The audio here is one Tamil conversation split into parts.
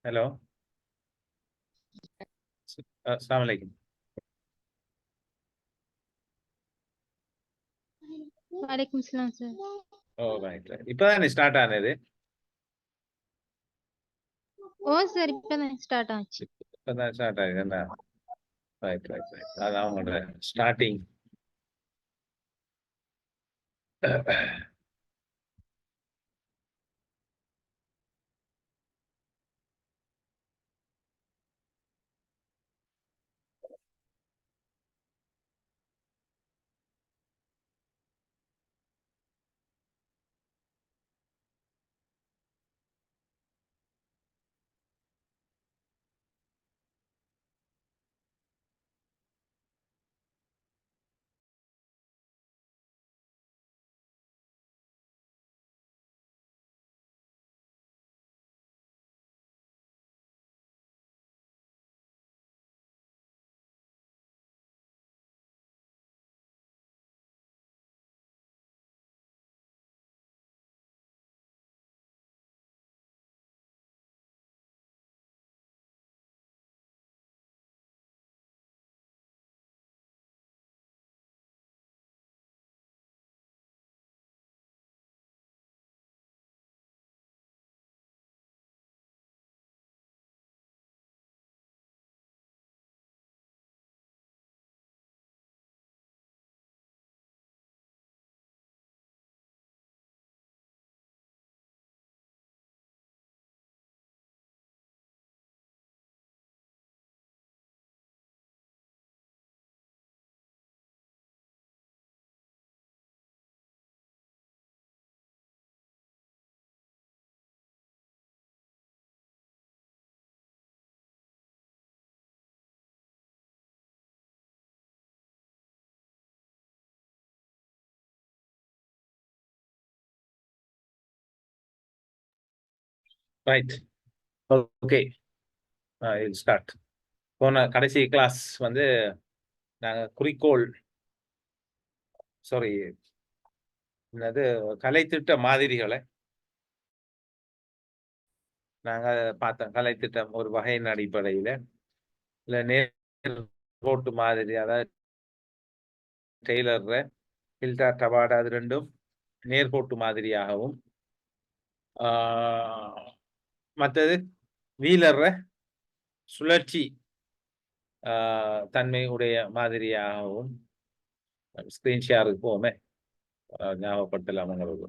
हेलो। अस्सलाम वालेकुम। वालेकुम सलाम सर। ஓ ரைட் ரைட். இப்பதானே ஸ்டார்ட் ஆனது? ஓ சார் இப்பதான் ஸ்டார்ட் ஆச்சு. இப்பதான் ஸ்டார்ட் ஆகுது என்ன? Right right right. அதான் அவங்களோட ஸ்டார்டிங். ரைட். ஓகே. இல் ஸ்டார்ட். போன கடைசி கிளாஸ் வந்து நாங்க குறிக்கோள் சாரி என்னது கலைத்திட்ட மாதிரிகளை நாங்க பார்த்தோம். கலைத்திட்டம் ஒரு வகையின் அடிப்படையில இல்ல நேர்கோட்டு மாதிரி, அதாவது டெய்லர் ஹில்டா டபாடா அது ரெண்டும் நேர்கோட்டு மாதிரியாகவும், மற்றது வீலர் சுழற்சி தன்மை உடைய மாதிரியாகவும் ஸ்கிரீன் ஷேருக்கு போமே ஞாபகப்படுத்தலாம் உங்களுக்கு.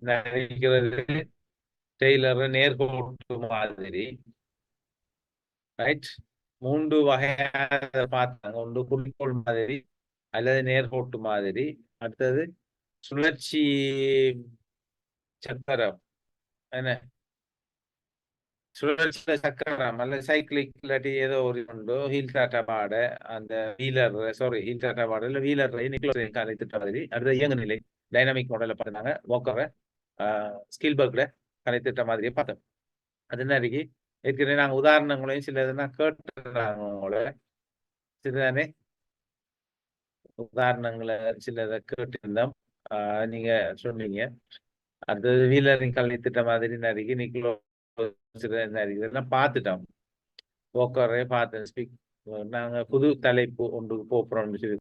நினைக்கிறது டெய்லர் நேர்கோட்டு மாதிரி. ரைட். 3 வகையாக பார்த்தாங்க. ஒன்று குறிக்கோள் மாதிரி அல்லது நேர்கோட்டு மாதிரி, அடுத்தது சுழற்சி சக்கரம், என்ன சுழற்சி சக்கரம் அல்லது சைக்கிளிக் இல்லாட்டி ஏதோ ஒரு உண்டோ ஹீல் டாட்டா பாட அந்த வீலர் சாரி ஹீல் டாட்டா பாட இல்லை வீலர் காலை திட்ட மாதிரி. அடுத்த இயங்கு நிலை டைனாமிக் மாடலை பார்த்தாங்க. வாக்கரை ஸ்கில்பர்க்ல கலை திட்ட மாதிரியே பார்த்தோம். அது என்ன இருக்கு ஏற்கனவே நாங்கள் உதாரணங்களையும் சில இதுனா கேட்டுறாங்க உங்களை சரிதானே. உதாரணங்களை சிலதை கேட்டிருந்தோம். நீங்க சொன்னீங்க அது வீலரிங் கல்வி திட்ட மாதிரி நிறைய நிக்கலோ இதெல்லாம் பார்த்துட்டோம். போக்கரே பார்த்தேன். ஸ்பீக் நாங்க புது தலைப்பு ஒன்றுக்கு போறோம்னு சொல்லி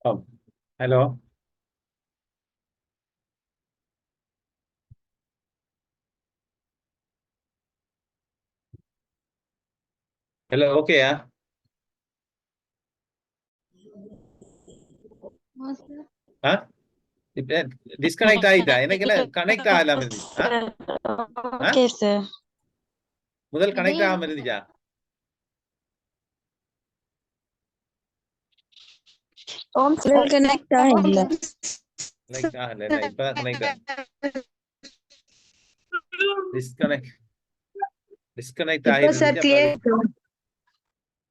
ஹலோ ஹலோ ஓகேயா? ஓ சார். ஆ இப்ப டிஸ்கனெக்ட் ஆயிட்டா? எனக்கு என்ன கனெக்ட் ஆகலாம இருந்துச்சு. Okay sir. முதல் கனெக்ட் இடையில ஆகாம இருந்துச்சா? ஓம் சார் கனெக்ட் ஆகல. கனெக்ட் ஆகல. இப்பதான் கனெக்ட் டிஸ்கனெக்ட் இப்ப சார் ஆகிருந்துச்சு. கிளியர்.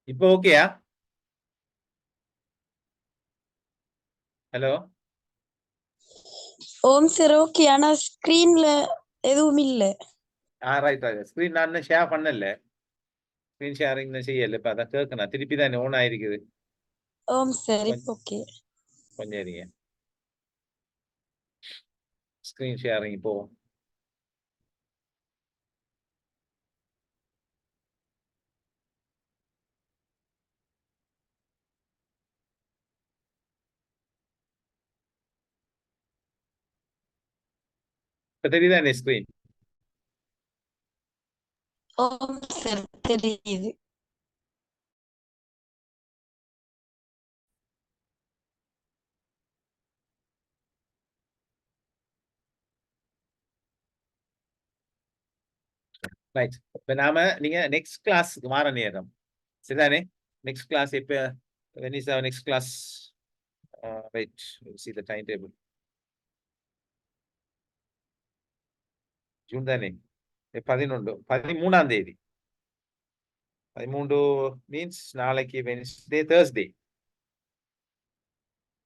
இப்போ ஓகேயா? ஹலோ ஓம் சார் ஓகே. ஆனா ஸ்கிரீன்ல எதுவும் இல்ல. ரைட் ஸ்கிரீன் நான் ஷேர் பண்ணல. ஸ்கிரீன் ஷேரிங் செய்யல. இப்ப அதான் கேட்கணும். திருப்பி தான் ஓன் ஆயிருக்குது. ஓம் சார் இப்போ ஓகே. கொஞ்சம் இருங்க. ஸ்கிரீன் ஷேரிங் போவோம். இப்ப தெரியுதா ஸ்கிரீன்? ஓம் சார் தெரியுது. ரைட். இப்ப நாம நீங்க நெக்ஸ்ட் கிளாஸ்க்கு மாற நேரம் சரிதானே? நெக்ஸ்ட் கிளாஸ் இப்ப when is our next class? Wait, we'll see the timetable. June தானே? 11 13ஆம் தேதி. 13 மீன்ஸ் நாளைக்கு வென்ஸ்டே தேர்ஸ்டே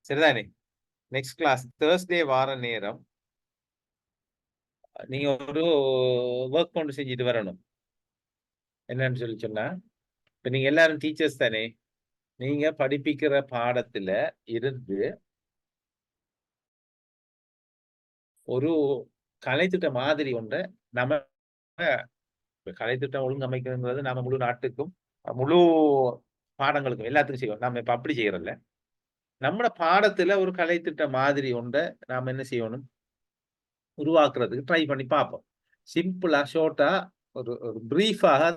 சரிதானே? நெக்ஸ்ட் கிளாஸ் தேர்ஸ்டே வார நேரம் நீங்க ஒரு ஒர்க் கொண்டு செஞ்சுட்டு வரணும். என்னன்னு சொல்லி சொன்னா, இப்ப நீங்க எல்லாரும் டீச்சர்ஸ் தானே? நீங்க படிப்பிக்கிற பாடத்துல இருந்து ஒரு கலைத்திட்ட மாதிரி ஒன்றை நம்ம கலைத்திட்டம் ஒழுங்கமைக்கிறது நாம முழு நாட்டுக்கும் முழு பாடங்களுக்கும் எல்லாத்துக்கும் செய்வோம். நாம இப்ப அப்படி செய்யறதில்ல. நம்மளோட பாடத்துல ஒரு கலைத்திட்ட மாதிரி ஒன்றை நாம என்ன செய்யணும், உருவாக்குறதுக்கு ட்ரை பண்ணி பார்ப்போம். சிம்பிளா ஷார்ட்டா ஒரு ஒரு பிரீஃபாக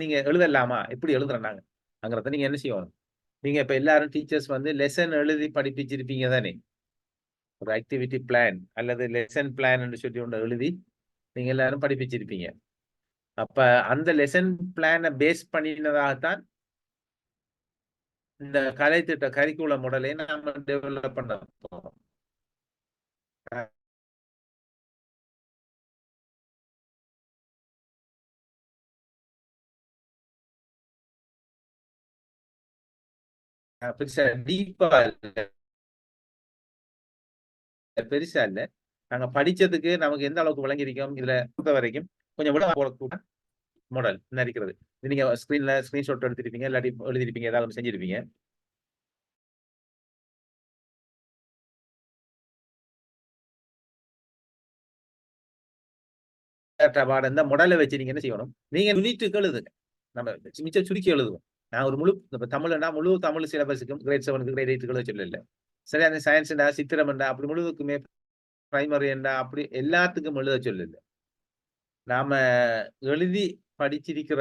நீங்க எழுதலாமா, எப்படி எழுதுறாங்க அங்கிறத நீங்க என்ன செய்யணும். நீங்க இப்ப எல்லாரும் டீச்சர்ஸ் வந்து லெசன் எழுதி படிப்பிச்சிருப்பீங்க தானே? ஒரு ஆக்டிவிட்டி பிளான் அல்லது லெசன் பிளான் சொல்லி ஒன்று எழுதி நீங்க எல்லாரும் படிப்பிச்சிருப்பீங்க. அப்ப அந்த லெசன் பிளானை பேஸ் பண்ணினதாகத்தான் இந்த கலைத்திட்ட கரிக்குலம் மாடலை நாம டெவலப் பண்ண போறோம். பெருசா டீப்பா பெருசா இல்ல. நாங்க படிச்சதுக்கு நமக்கு எந்த அளவுக்கு விளங்கிருக்கோம் இதுல பொறுத்த வரைக்கும் கொஞ்சம் விட மாடல் நினைக்கிறது. நீங்க ஸ்கிரீன்ல ஸ்கிரீன்ஷாட் எடுத்திருப்பீங்க, இல்லாட்டி எழுதிருப்பீங்க, ஏதாவது செஞ்சிருப்பீங்க. இந்த மாடலை வச்சு நீங்க என்ன செய்யணும், நீங்க யூனிட்டுக்கு எழுதுங்க. நம்ம மிச்சம் சுருக்கி எழுதுவோம். நான் ஒரு முழு தமிழ்னா முழு தமிழ் சிலபஸுக்கும் கிரேட் 7க்கு கிரேட் 8க்கு எழுத சொல்லல. சரி, அந்த சயின்ஸ்டா சித்திரம்டா அப்படி முழுவதுக்குமே பிரைமரி என்றா அப்படி எல்லாத்துக்கும் எழுத சொல்லல. நாம எழுதி படிச்சிருக்கிற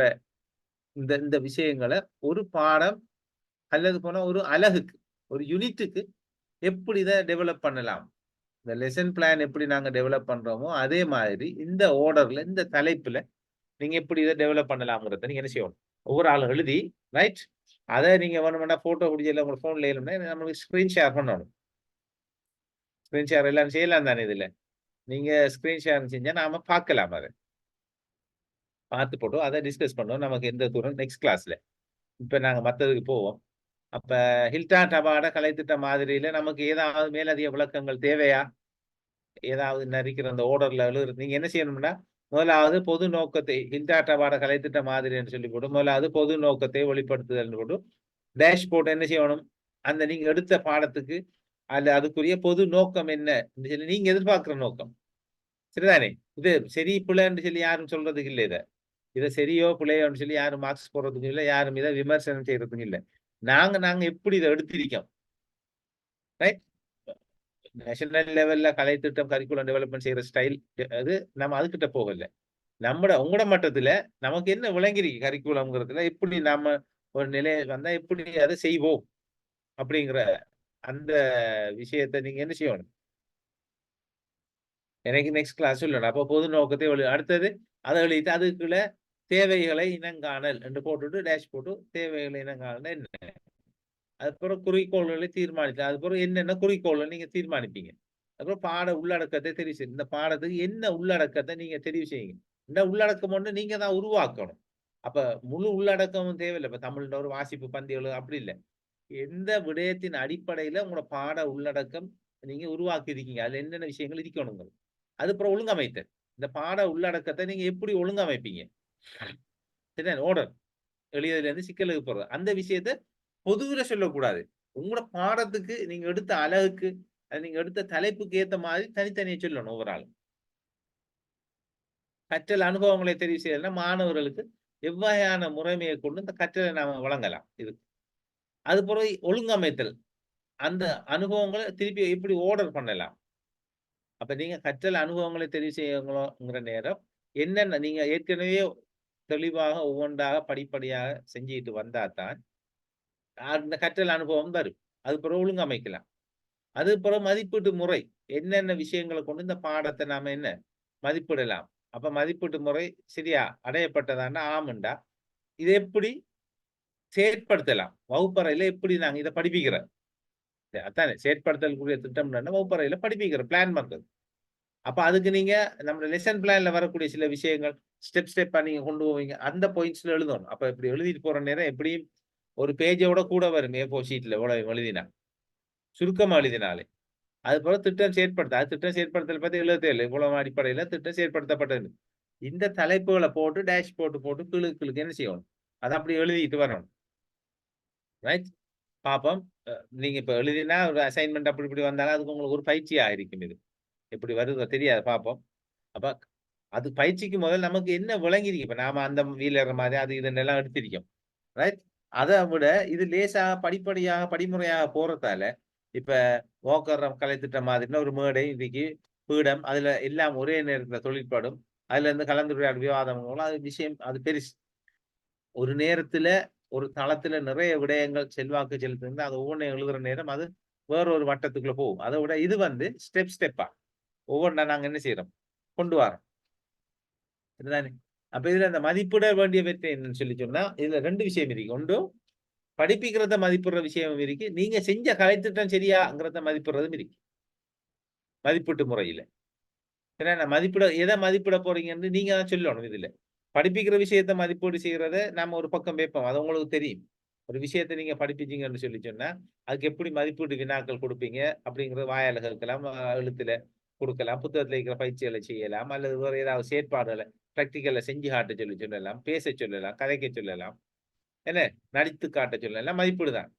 இந்த இந்த விஷயங்களை ஒரு பாடம் அல்லது போனா ஒரு அலகுக்கு ஒரு யூனிட்டுக்கு எப்படி இதை டெவலப் பண்ணலாம், இந்த லெசன் பிளான் எப்படி நாங்க டெவலப் பண்றோமோ அதே மாதிரி இந்த ஆர்டர்ல இந்த தலைப்புல நீங்க எப்படி இதை டெவலப் பண்ணலாம்ங்கிறத நீங்க என்ன செய்யணும், ஒவ்வொரு ஆளும் எழுதி ரைட். அதை நீங்க வேணும்னா போட்டோ பிடிச்சல உங்க போன்ல இல்லைன்னா நம்மளுக்கு ஸ்கிரீன் ஷேர் பண்ணணும். ஸ்கிரீன் ஷேர் எல்லாம் செய்யலாம் தானே? இதுல நீங்க ஸ்கிரீன் ஷேர் செஞ்சா நாம பார்க்கலாம். அதை பார்த்து போட்டோம், அதை டிஸ்கஸ் பண்ணோம். நமக்கு எந்த தூரம் நெக்ஸ்ட் கிளாஸ்ல இப்ப நாங்க மற்றதுக்கு போவோம். அப்ப ஹில்டான் டபாட கலைத்திட்ட மாதிரியில நமக்கு ஏதாவது மேலதிக விளக்கங்கள் தேவையா? ஏதாவது நரிக்கிற அந்த ஓர்டர்ல நீங்க என்ன செய்யணும்னா, முதலாவது பொது நோக்கத்தை ஹில்டான் டபாட கலைத்திட்ட மாதிரி என்று சொல்லி போட்டு முதலாவது பொது நோக்கத்தை வெளிப்படுத்துதல் போட்டு டேஷ்போர்ட் என்ன செய்யணும், அந்த நீங்க எடுத்த பாடத்துக்கு அல்ல அதுக்குரிய பொது நோக்கம் என்ன சொல்லி நீங்க எதிர்பார்க்கிற நோக்கம் சரிதானே? இது சரி பிள்ளைன்னு சொல்லி யாரும் சொல்றதுக்கு இல்லை. இதை சரியோ பிள்ளையோன்னு சொல்லி யாரும் மார்க்ஸ் போடுறதுக்கும் இல்லை, யாரும் இதை விமர்சனம் செய்யறதுக்கும் இல்லை. நாங்க எப்படி இதை எடுத்திருக்கோம், ரைட். நேஷனல் லெவல்ல கலை திட்டம் கரிக்குலம் டெவலப்மெண்ட் செய்யற ஸ்டைல் அது நம்ம அதுக்கிட்ட போகல. உங்களோட மட்டத்துல நமக்கு என்ன விளங்கிருக்கு கரிக்குலம்ங்கிறதுல எப்படி நாம ஒரு நிலையை வந்தா எப்படி அதை செய்வோம் அப்படிங்கிற அந்த விஷயத்தை நீங்க என்ன செய்யணும் எனக்கு நெக்ஸ்ட் கிளாஸ் சொல்லணும். அப்போ பொது நோக்கத்தை அடுத்தது அதை எழுதிட்டு அதுக்குள்ள தேவைகளை இனங்காணல் என்று போட்டுட்டு டேஷ் போட்டு தேவைகளை இனங்காணல் என்ன, அதுக்கப்புறம் குறிக்கோள்களை தீர்மானித்து அதுக்கப்புறம் என்னென்ன குறிக்கோள்கள் நீங்க தீர்மானிப்பீங்க. அப்புறம் பாட உள்ளடக்கத்தை தெரிவு செய்யுங்க. இந்த பாடத்துக்கு என்ன உள்ளடக்கத்தை நீங்க தெரிவு செய்யுங்க. இந்த உள்ளடக்கம் ஒன்று நீங்க தான் உருவாக்கணும். அப்ப முழு உள்ளடக்கமும் தேவையில்லை. இப்ப தமிழ்ல ஒரு வாசிப்பு பந்திகள் அப்படி இல்லை. எந்த விடயத்தின் அடிப்படையில உங்களோட பாட உள்ளடக்கம் நீங்க உருவாக்கி இருக்கீங்க, அதுல என்னென்ன விஷயங்கள் இருக்கணுங்க. அதுக்கப்புறம் ஒழுங்கமைத்தல். இந்த பாட உள்ளடக்கத்தை நீங்க எப்படி ஒழுங்கமைப்பீங்க, சரியா? ஓர்டர் எளியதுல இருந்து சிக்கலுக்கு போறது அந்த விஷயத்த பொதுவில சொல்லக்கூடாது. உங்களோட பாடத்துக்கு நீங்க எடுத்த அழகுக்கு நீங்க எடுத்த தலைப்புக்கு ஏத்த மாதிரி தனித்தனியே சொல்லணும். ஒவ்வொரு ஆளும் கற்றல் அனுபவங்களை தெரிவு செய்யறதுனா மாணவர்களுக்கு எவ்வகையான முறைமையை கொண்டு இந்த கற்றலை நாம வழங்கலாம். இது அது பிறகு ஒழுங்கமைத்தல். அந்த அனுபவங்களை திருப்பி எப்படி ஓர்டர் பண்ணலாம். அப்ப நீங்க கற்றல் அனுபவங்களை தெரிவு செய்யணுங்கிற நேரம் என்னென்ன நீங்க ஏற்கனவே தெளிவாக ஒவ்வொன்றாக படிப்படியாக செஞ்சுட்டு வந்தாதான் அந்த கற்றல் அனுபவம் வரும். அது பிறகு ஒழுங்கமைக்கலாம். அது பிறகு மதிப்பீட்டு முறை. என்னென்ன விஷயங்களை கொண்டு இந்த பாடத்தை நாம என்ன மதிப்பிடலாம். அப்ப மதிப்பீட்டு முறை சரியா அடையப்பட்டதான்னா ஆமுண்டா இதை எப்படி செயற்படுத்தலாம். வகுப்பறையில எப்படி நாங்க இதை படிப்பிக்கிறோம். அதானே செயற்படுத்தக்கூடிய திட்டம் வகுப்பறையில படிப்பிக்கிறோம், பிளான் பண்றது. அப்ப அதுக்கு நீங்க நம்ம லெசன் பிளான்ல வரக்கூடிய சில விஷயங்கள் ஸ்டெப்பா நீங்க கொண்டு போவீங்க. அந்த பாயிண்ட்ஸ்ல எழுதணும். அப்ப இப்படி எழுதிட்டு போற நேரம் எப்படியும் ஒரு பேஜோட கூட வரும். A4 ஷீட்ல எழுதினா சுருக்கமா எழுதினாலே அது போல திட்டம் செயற்படுத்த திட்டம் செயற்படுத்தல் பத்தி 77 இவ்வளவு அடிப்படையில திட்டம் செயற்படுத்தப்பட்டது. இந்த தலைப்புகளை போட்டு டேஷ் போட்டு கிழக்கு என்ன செய்யணும், அதை அப்படி எழுதிட்டு வரணும். ரைட். பாப்போம். நீங்க இப்ப எழுதினா ஒரு அசைன்மெண்ட் அப்படி இப்படி வந்தாலும் அதுக்கு உங்களுக்கு ஒரு பயிற்சியா இருக்கும். இது எப்படி வருதோ தெரியாது, பார்ப்போம். அப்ப அது பயிற்சிக்கு முதல் நமக்கு என்ன விளங்கிருக்கு. இப்ப நாம அந்த வீலர் மாதிரி அது இதெல்லாம் எடுத்திருக்கோம். ரைட். அதை விட இது லேசாக படிப்படியாக படிமுறையாக போறதால இப்ப ஓக்கரம் கலை திட்டம் மாதிரினா ஒரு மேடை இன்னைக்கு பீடம் அதுல எல்லாம் ஒரே நேரத்துல தொழிற்படும். அதுல இருந்து கலந்துரையாடல் விவாதம் அது விஷயம் அது பெருசு. ஒரு நேரத்துல ஒரு தளத்துல நிறைய விடயங்கள் செல்வாக்கு செலுத்துங்க. அது ஒவ்வொன்றையும் எழுதுற நேரம் அது வேற ஒரு வட்டத்துக்குள்ள போகும். அதை விட இது ஸ்டெப்பா ஒவ்வொன்றா நாங்க என்ன செய்யறோம் கொண்டு வரோம். இதுதானே. அப்ப இதுல இந்த மதிப்பிட வேண்டிய வெற்றி என்னன்னு சொல்லி சொன்னா இதுல 2 விஷயம் இருக்கு. ஒன்று படிப்பிக்கிறத மதிப்பிடுற விஷயம் இருக்கு. நீங்க செஞ்ச கலைத்திட்டம் சரியாங்கிறத மதிப்பிடுறதும் இருக்கு மதிப்பீட்டு முறையில. ஏன்னா மதிப்பிட எதை மதிப்பிட போறீங்கன்னு நீங்க தான் சொல்லணும். இதுல படிப்பிக்கிற விஷயத்த மதிப்பீடு செய்யறத நாம ஒரு பக்கம் வைப்போம். அது உங்களுக்கு தெரியும். ஒரு விஷயத்த நீங்க படிப்பிச்சீங்கன்னு சொல்லி சொன்னா அதுக்கு எப்படி மதிப்பீட்டு வினாக்கள் கொடுப்பீங்க அப்படிங்கறது வாயால கேட்கலாம், எழுத்துல கொடுக்கலாம், புத்தகத்துல இருக்கிற பயிற்சிகளை செய்யலாம், அல்லது வேற ஏதாவது செயற்பாடுகளை பிராக்டிக்கல்ல செஞ்சு காட்ட சொல்லலாம், பேச சொல்லலாம், கதைக்க சொல்லலாம், என்ன நடித்து காட்ட சொல்லலாம். மதிப்பீடு தான்.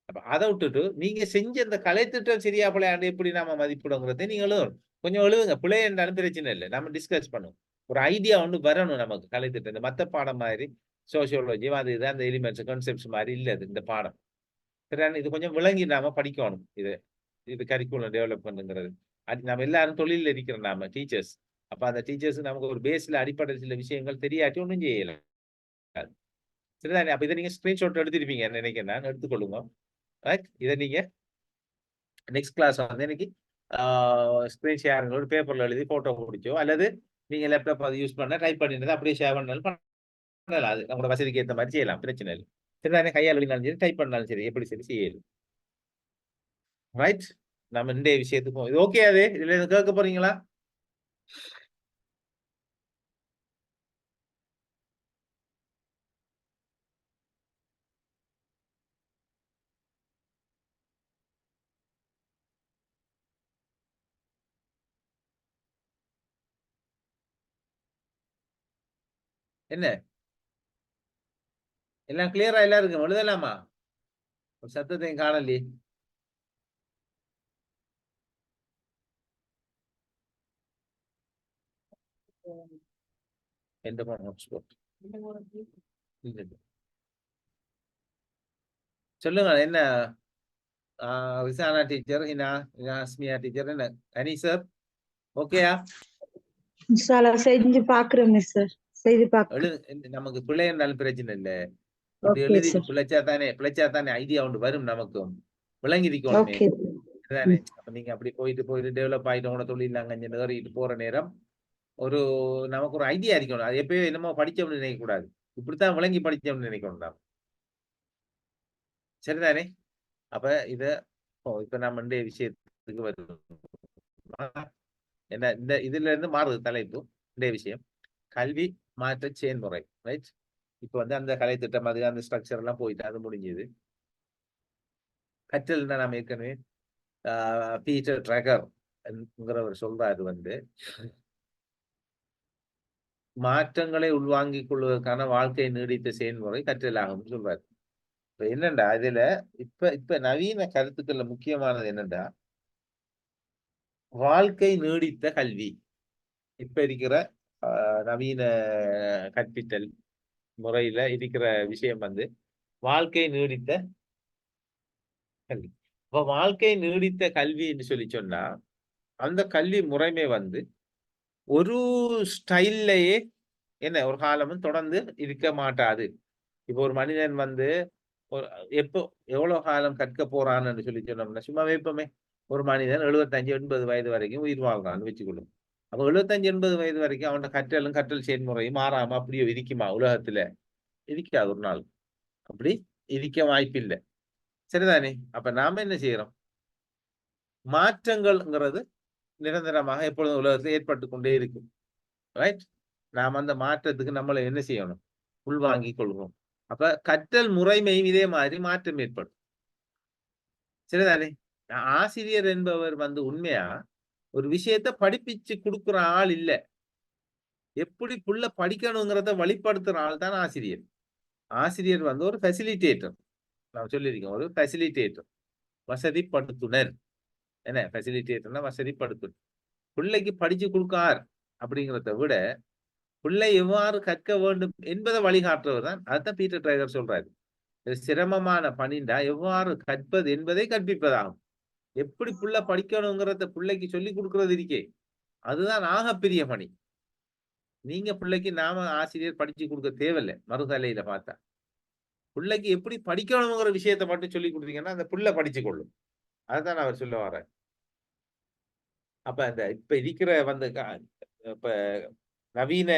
அப்ப அதை விட்டுட்டு நீங்க செஞ்ச அந்த கலைத்திட்டம் சரியா பிள்ளையாண்டு எப்படி நாம மதிப்பிடுங்கிறத நீங்க எழுதணும். கொஞ்சம் எழுதுங்க. பிழை என்றாலும் பிரச்சனை இல்லை, நம்ம டிஸ்கஸ் பண்ணுவோம். ஒரு ஐடியா ஒன்று வரணும் நமக்கு கலைத்திட்டம். இந்த மற்ற பாடம் மாதிரி சோசியோலஜி அது இது அந்த எலிமெண்ட்ஸ் கான்செப்ட்ஸ் மாதிரி இல்லை இந்த பாடம். இது கொஞ்சம் விளங்கி நாம படிக்கணும். இது கரிக்குலம் டெவலப்மெண்ட்ங்கிறது நம்ம எல்லாரும் தொழிலில் இருக்கிறோம், நாம டீச்சர்ஸ். அப்ப அந்த டீச்சர்ஸ் நமக்கு ஒரு பேஸ்ல அடிப்படை சில விஷயங்கள் தெரியாட்டி ஒன்றும் செய்யலாம். சரிதானே. அப்ப இதை நீங்க ஸ்கிரீன்ஷாட் எடுத்திருப்பீங்க நினைக்கிறேன், நான் எடுத்துக்கொள்ளுங்க. இதை நீங்க நெக்ஸ்ட் கிளாஸ் வந்து இன்னைக்கு ஸ்கிரீன் ஷேர் ஒரு பேப்பர்ல எழுதி போட்டோ பிடிச்சோ அல்லது நீங்க லேப்டாப் அதை யூஸ் பண்ண டைப் பண்ணிட்டு அப்படியே ஷேர் பண்ணாலும் பண்ணலாம். அது நம்மளோட வசதிக்கு ஏற்ற மாதிரி செய்யலாம், பிரச்சனை இல்லை. சரிதானே. கையால் எழுதினாலும் சரி டைப் பண்ணாலும் சரி எப்படி சரி செய்யலாம். ரைட். நம்ம இந்த விஷயத்துக்கும் இது ஓகே. அது இதுல கேட்க போறீங்களா? என்ன எல்லாம் கிளியரா எல்லாம் இருக்கு, எழுதலாமா? ஒரு சத்தத்தையும் காணலையே. எந்த ஹாட்ஸ்பாட் சொல்லுங்க என்ன ரிசானா டீச்சர், இனாஸ்மியா டீச்சர், என்ன அனி சார் ஓகேயா? இன்ஷால்லா செஞ்சு பாக்குறேன் சார். செய்து பாக்குறேன். நமக்கு பிள்ளை இருந்தாலும் பிரச்சனை இல்லை. இப்படி ஓகே எழுதி சார். பிழைச்சாதானே ஐடியா ஒன்று வரும், நமக்கும் விளங்கிருக்கோமே ஓகே. தானே. அப்ப நீங்க அப்படி போயிட்டு டெவலப் ஆயிட்டு உங்களோட தொழில் அங்கே நிறையிட்டு போற நேரம் ஒரு நமக்கு ஒரு ஐடியா இருக்கணும். அது எப்பயோ என்னமோ படிச்சோம்னு நினைக்க கூடாது. இப்படித்தான் விளங்கி படிச்சோம்னு நினைக்கணும் தான். சரிதானே? அப்ப இப்ப நம்ம இந்த விஷயத்துக்கு வருவோம். என்ன இந்த இதுல இருந்து மாறுது தலைப்பு. இந்த விஷயம் கல்வி மாற்ற செயல்முறை, ரைட்? இப்ப வந்து அந்த கலை திட்டம் அது அந்த ஸ்ட்ரக்சர் எல்லாம் போயிட்டு அது முடிஞ்சது. கற்றல் தான் நாம் ஏற்கனவே பீட்டர் ட்ரகர் என்கிறவர் சொல்றாரு வந்து மாற்றங்களை உள்வாங்கிக் கொள்வதற்கான வாழ்க்கை நீடித்த செயல்முறை கற்றலாகும் சொல்றாரு. இப்ப என்னண்டா இதுல இப்ப நவீன கருத்துக்கள்ல முக்கியமானது என்னண்டா வாழ்க்கை நீடித்த கல்வி. இப்ப இருக்கிற நவீன கற்பித்தல் முறையில இருக்கிற விஷயம் வந்து வாழ்க்கை நீடித்த கல்வி. இப்ப வாழ்க்கை நீடித்த கல்வி என்று சொல்லி சொன்னா அந்த கல்வி முறைமை வந்து ஒரு ஸ்டைல்லையே என்ன ஒரு காலமும் தொடர்ந்து இருக்க மாட்டாது. இப்போ ஒரு மனிதன் வந்து எவ்வளவு காலம் கற்க போறான்னு சொல்லி சொன்னோம்னா சும்மா வைப்போமே, ஒரு மனிதன் 75-80 வயது வரைக்கும் உயிர் வாழ்றான்னு வச்சுக்கொள்ளும். அப்ப 75-80 வயது வரைக்கும் அவனோட கற்றல் செயல்முறையும் மாறாம அப்படியே இருக்குமா? உலகத்துல இருக்காது ஒரு நாள். அப்படி இருக்க வாய்ப்பில்லை. சரிதானே? அப்ப நாம என்ன செய்யறோம்? மாற்றங்கள்ங்கிறது நிரந்தரமாக எப்பொழுதும் உலகத்தில் ஏற்பட்டு கொண்டே இருக்கும், ரைட்? நாம் அந்த மாற்றத்துக்கு நம்மளை என்ன செய்யணும்? உள்வாங்கிக் கொள்கிறோம். அப்ப கற்றல் முறைமையும் இதே மாதிரி மாற்றம் ஏற்படும். சரிதானே? ஆசிரியர் என்பவர் வந்து உண்மையா ஒரு விஷயத்த படிப்பிச்சு கொடுக்குற ஆள் இல்ல. எப்படி புள்ள படிக்கணுங்கிறத வழிபடுத்துற ஆள் தான் ஆசிரியர். ஆசிரியர் வந்து ஒரு ஃபெசிலிட்டேட்டர். நான் சொல்லியிருக்கேன், ஒரு ஃபெசிலிட்டேட்டர், வசதிப்படுத்துனர். என்ன ஃபெசிலிட்டேட்டர்னா வசதிப்படுத்துனர். பிள்ளைக்கு படிச்சு கொடுக்கார் அப்படிங்கிறத விட பிள்ளை எவ்வாறு கற்க வேண்டும் என்பதை வழிகாட்டுறவர் தான். அதுதான் பீட்டர் ட்ரைகர் சொல்றாரு. சிரமமான பணிண்டா எவ்வாறு கற்பது என்பதை கற்பிப்பதாகும். எப்படி புள்ள படிக்கணுங்கிறத பிள்ளைக்கு சொல்லி கொடுக்கறது இருக்கே, அதுதான் ஆகப்பெரிய பணி. நீங்க பிள்ளைக்கு நாம ஆசிரியர் படிச்சு கொடுக்க தேவையில்லை. மறுதலையில பார்த்தா பிள்ளைக்கு எப்படி படிக்கணுங்கிற விஷயத்த மட்டும் சொல்லி கொடுத்தீங்கன்னா அந்த புள்ள படிச்சு கொள்ளும். அதுதான் அவர் சொல்ல வர்றார். அப்ப அந்த இப்ப இருக்கிற வந்து இப்ப நவீன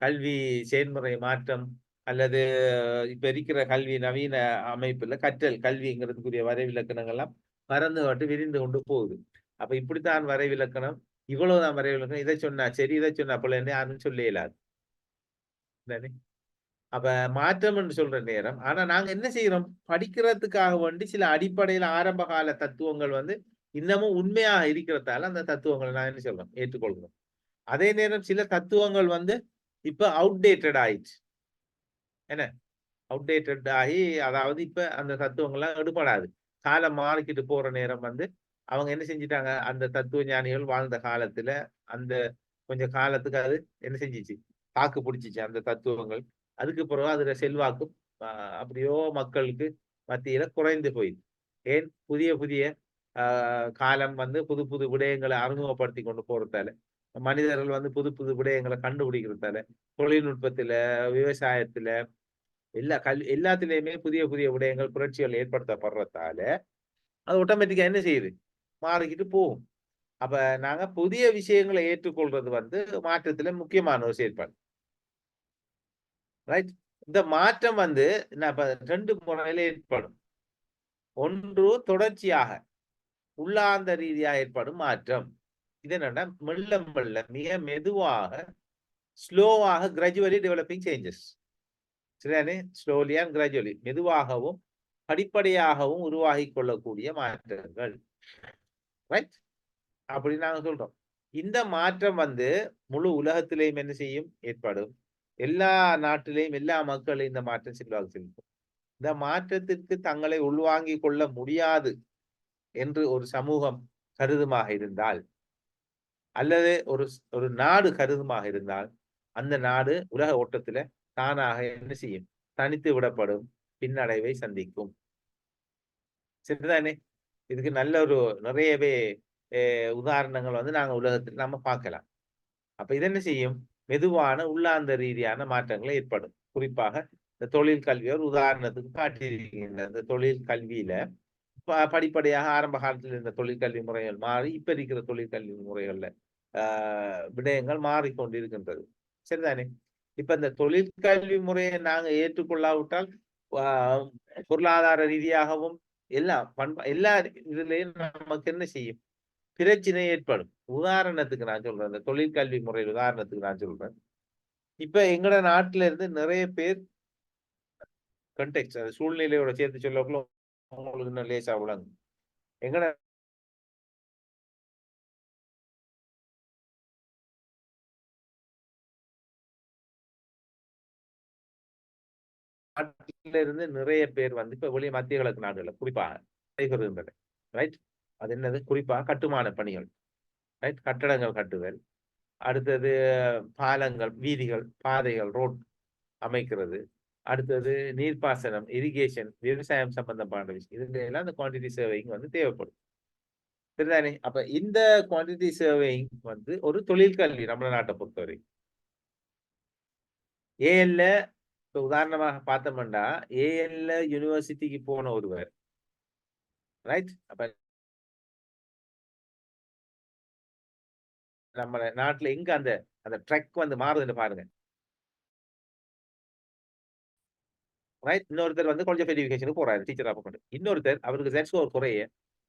கல்வி செயல்முறை மாற்றம் அல்லது இப்ப இருக்கிற கல்வி நவீன அமைப்புல கற்றல் கல்விங்கிறதுக்குரிய வரைவிலக்கணங்கள்லாம் பறந்து விரிந்து கொண்டு போகுது. அப்ப இப்படித்தான் வரைவிலக்கணம், இவ்வளவுதான் வரைவிலக்கணம், இதை சொன்னா சரி இதை சொன்னா போல யாரும் சொல்ல இயலாது. அப்ப மாற்றம் என்று சொல்ற நேரம் ஆனா நாங்க என்ன செய்யறோம்? படிக்கிறதுக்காக வேண்டி சில அடிப்படையில ஆரம்ப கால தத்துவங்கள் வந்து இன்னமும் உண்மையாக இருக்கிறதால அந்த தத்துவங்களை நான் என்ன சொல்றோம்? ஏற்றுக்கொள்கிறோம். அதே நேரம் சில தத்துவங்கள் வந்து இப்ப அவுட்டேட்டட் ஆயிடுச்சு. என்ன அவுட்டேட்டட் ஆகி அதாவது இப்ப அந்த தத்துவங்கள்லாம் எடுபடாது. காலம் மாறிக்கிட்டு போற நேரம் வந்து அவங்க என்ன செஞ்சிட்டாங்க? அந்த தத்துவ ஞானிகள் வாழ்ந்த காலத்துல அந்த கொஞ்சம் காலத்துக்கு அது என்ன செஞ்சிச்சு? தாக்கு பிடிச்சிச்சு அந்த தத்துவங்கள். அதுக்கு பிறகு அதுல செல்வாக்கும் அப்படியோ மக்களுக்கு மத்தியில குறைந்து போயிடுது. ஏன்? புதிய புதிய காலம் வந்து புது புது விடயங்களை அறிமுகப்படுத்தி கொண்டு போறதால, மனிதர்கள் வந்து புது புது விடயங்களை கண்டுபிடிக்கிறதால, தொழில்நுட்பத்துல, விவசாயத்துல, எல்லாத்திலையுமே புதிய புதிய விடயங்கள் புரட்சிகள் ஏற்படுத்தப்படுறதால அது ஆட்டோமேட்டிக்கா என்ன செய்யுது? மாறிக்கிட்டு போகும். அப்ப நாங்க புதிய விஷயங்களை ஏற்றுக்கொள்றது வந்து மாற்றத்துல முக்கியமான ஒரு செயற்பாடு, ரைட்? இந்த மாற்றம் வந்து ரெண்டு முறையில ஏற்படும். ஒன்று தொடர்ச்சியாக உள்ளார்ந்த ரீதியாக ஏற்படும் மாற்றம். இது என்னன்னா மெல்ல மெல்ல மிக மெதுவாக ஸ்லோவாக கிராஜுவலி டெவலப்பிங் சேஞ்சஸ். சரிதானே? ஸ்லோலி அண்ட் கிராஜுவலி மெதுவாகவும் படிப்படியாகவும் உருவாகி கொள்ளக்கூடிய மாற்றங்கள், ரைட்? அப்படி நாங்க சொல்றோம். இந்த மாற்றம் வந்து முழு உலகத்திலேயும் என்ன செய்யும்? ஏற்படும். எல்லா நாட்டிலேயும் எல்லா மக்களையும் இந்த மாற்றம் செல்வாக்கு செலுத்தும். இந்த மாற்றத்திற்கு தங்களை உள்வாங்கிக் கொள்ள முடியாது என்று ஒரு சமூகம் கருதுமாக இருந்தால் அல்லது ஒரு நாடு கருதுமாக இருந்தால் அந்த நாடு உலக ஓட்டத்துல தானாக என்ன செய்யும்? தனித்து விடப்படும், பின்னடைவை சந்திக்கும். சரிதானே? இதுக்கு நல்ல ஒரு நிறையவே உதாரணங்கள் வந்து நாங்க உலகத்தில் நம்ம பார்க்கலாம். அப்ப இது என்ன செய்யும்? மெதுவான உள்ளார்ந்த ரீதியான மாற்றங்கள் ஏற்படும். குறிப்பாக இந்த தொழில் கல்வி ஒரு உதாரணத்துக்கு காட்டியிருக்கின்ற இந்த தொழில் கல்வியில படிப்படியாக ஆரம்ப காலத்தில் இருந்த தொழிற்கல்வி முறைகள் மாறி இப்ப இருக்கிற தொழிற்கல்வி முறைகள்ல விடயங்கள் மாறிக்கொண்டிருக்கின்றது. சரிதானே? இப்ப இந்த தொழிற்கல்வி முறையை நாங்க ஏற்றுக்கொள்ளாவிட்டால் பொருளாதார ரீதியாகவும் எல்லா இதுலயும் நமக்கு என்ன செய்யும்? பிரச்சனை ஏற்படும். உதாரணத்துக்கு நான் சொல்றேன், இந்த தொழிற்கல்வி முறை உதாரணத்துக்கு நான் சொல்றேன். இப்ப எங்கட நாட்டுல இருந்து நிறைய பேர் கண்டெக்ஸ்ட் அந்த சூழ்நிலையோட சேர்த்து சொல்லக்குள்ள உங்களுக்கு இன்னும் லேசா விளங்கும். எங்கட நாட்டில இருந்து நிறைய பேர் வந்து இப்ப வெளிய மத்திய கிழக்கு நாடுகள்ல குறிப்பாக நடைபெறுகின்றன. ரைட்? அது என்னது? குறிப்பாக கட்டுமான பணிகள். ரைட்? கட்டடங்கள் கட்டுதல். அடுத்தது பாலங்கள், வீதிகள், பாதைகள், ரோட் அமைக்கிறது. அடுத்தது நீர்ப்பாசனம், இரிகேஷன், விவசாயம் சம்பந்தமான விஷயம். இதுல எல்லாம் இந்த குவான்டிட்டி சர்வேயிங் வந்து தேவைப்படும். சரிதானே? அப்ப இந்த குவான்டிட்டி சர்வேயிங் வந்து ஒரு தொழிற்கல்வி நம்ம நாட்டை பொறுத்தவரை. ஏஎல்ல இப்ப உதாரணமாக பார்த்தோம்னா ஏஎல்ல யூனிவர்சிட்டிக்கு போன ஒருவர் ரைட்? அப்ப நம்ம நாட்டுல எங்க அந்த அந்த ட்ரக் வந்து மாறுதுன்னு பாருங்க. ரைட்? இன்னொருத்தர் வந்து கொஞ்சம் வெரிஃபிகேஷனுக்கு போறாரு டீச்சரா கொண்டு. இன்னொருத்தர் அவருக்கு செட் ஸ்கோர் குறைய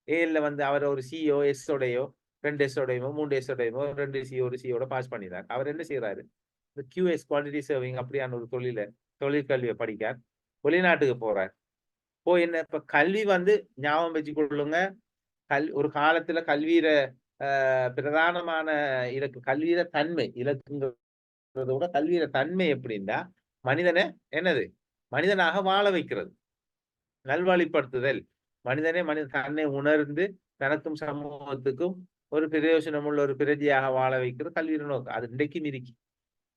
ஏஎல்ல வந்து அவர் ஒரு சிஓ எஸ் ஓடையோ 2 எஸ் ஓடையோ 3 எஸ் ஓடையோ 2 சிஓ ஒரு சிஓட பாஸ் பண்ணினார். அவர் என்ன செய்யறாரு? இந்த QS குவான்டிட்டி சர்விங் அப்படியான ஒரு தொழிற்கல்வியை படிக்க வெளிநாட்டுக்கு போறார். போய் என்ன இப்ப கல்வி வந்து ஞாபகம் வச்சு கொள்ளுங்க. ஒரு காலத்துல கல்வியில பிரதானமான இலக்கு கல்வியில தன்மை இலக்குங்கிறத விட கல்வியில தன்மை எப்படின்னா மனிதனை என்னது மனிதனாக வாழ வைக்கிறது, நல்வழிப்படுத்துதல், மனிதன் தன்னை உணர்ந்து தனக்கும் சமூகத்துக்கும் ஒரு பிரயோஜனம் உள்ள ஒரு பிரஜையாக வாழ வைக்கிறது கல்வியின் நோக்கம். அது இன்றைக்கும் இருக்கு.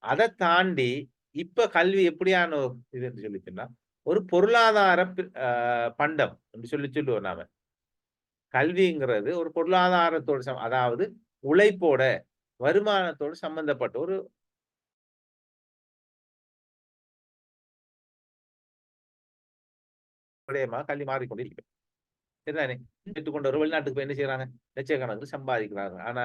அதை தாண்டி இப்ப கல்வி எப்படியான இது என்று சொல்லிச்சுன்னா ஒரு பொருளாதார பண்டம் என்று சொல்லுவோம் நாம. கல்விங்கிறது ஒரு பொருளாதாரத்தோடு அதாவது உழைப்போட வருமானத்தோடு சம்பந்தப்பட்ட ஒரு விடயமா கல்வி மாறிக்கொண்டிருக்கிறது. சரிதானே? ஏற்றுக்கொண்ட ஒரு வெளிநாட்டுக்கு போய் என்ன செய்யறாங்க? லட்சக்கணக்கில் சம்பாதிக்கிறாங்க. ஆனா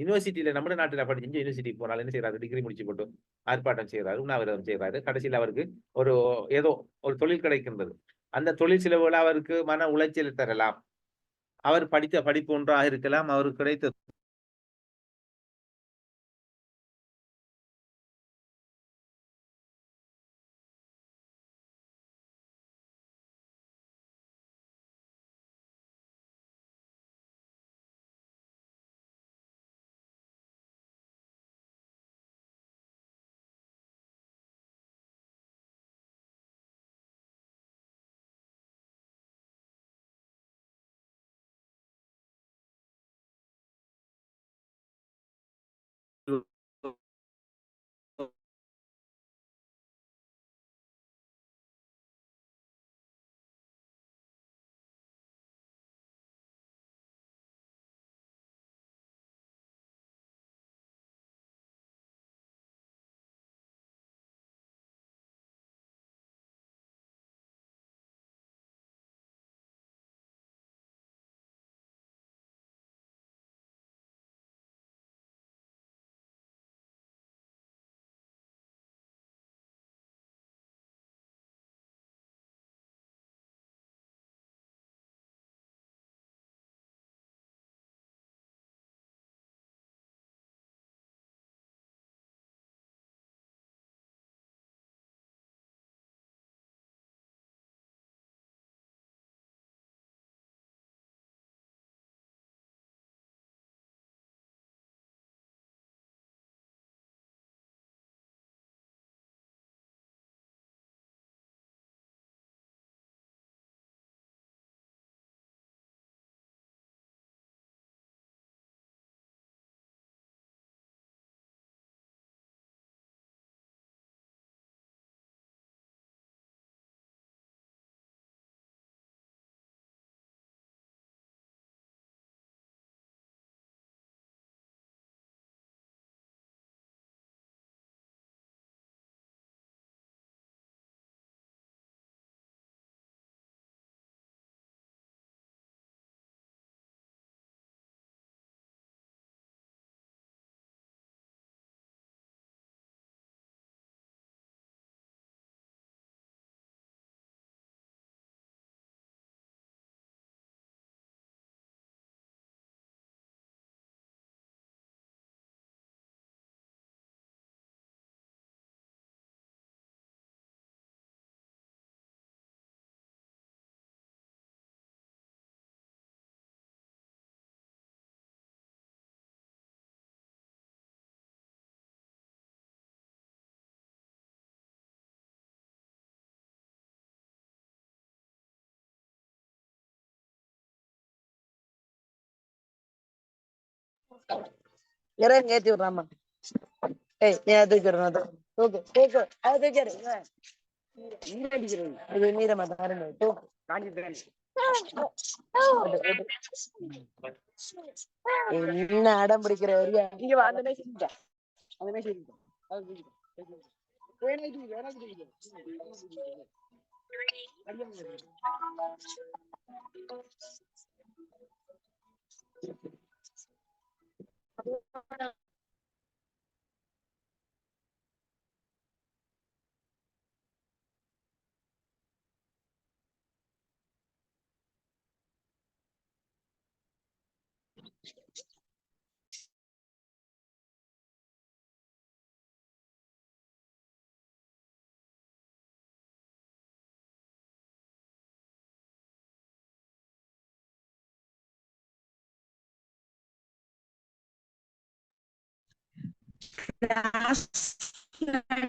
யூனிவர்சிட்டியில நம்ம நாட்டுல படிச்சு யூனிவர்சிட்டிக்கு போனாலும் என்ன செய்யறாரு? டிகிரி முடிச்சு போட்டு ஆர்ப்பாட்டம் செய்யறாரு, உண்ணாவிரதம் செய்யறாரு. கடைசியில் அவருக்கு ஒரு ஏதோ ஒரு தொழில் கிடைக்கின்றது. அந்த தொழில் சிலவுகள் அவருக்கு மன உளைச்சல் தரலாம். அவர் படித்த படிப்பு ஒன்றாக இருக்கலாம். அவருக்கு கிடைத்த இறங்க ஏத்தி விடுறாமா. ஏய் நீ அதை தூக்கிடுறா. தூக்கு தூக்கு அதை தூக்கிடு. நீர் அடிக்கிறது இது நீரை மாட்டாரு. தூக்கு காஞ்சி என்ன அடம் பிடிக்கிற வரியா இங்க வா. அந்த மேஷ் செஞ்சா அந்த மேஷ்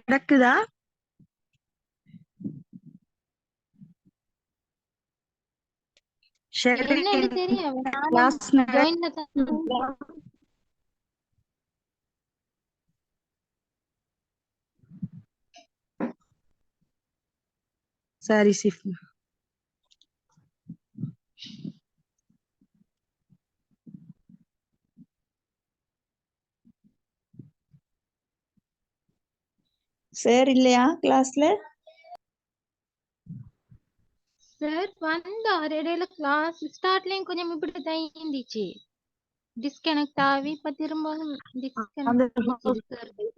நடக்குதா? என்னன்னு தெரியும். கிளாஸ் ஜாயின் சாரி சிஃப்னா. சார் இல்லையா கிளாஸ்ல? சார் வந்தார். இடையில கிளாஸ் ஸ்டார்ட்லயும் கொஞ்சம் இப்படி தான் இருந்துச்சு. டிஸ்கனெக்ட் ஆகி இப்ப திரும்ப டிஸ்கனெக்ட் ஆகிடுச்சு சார்.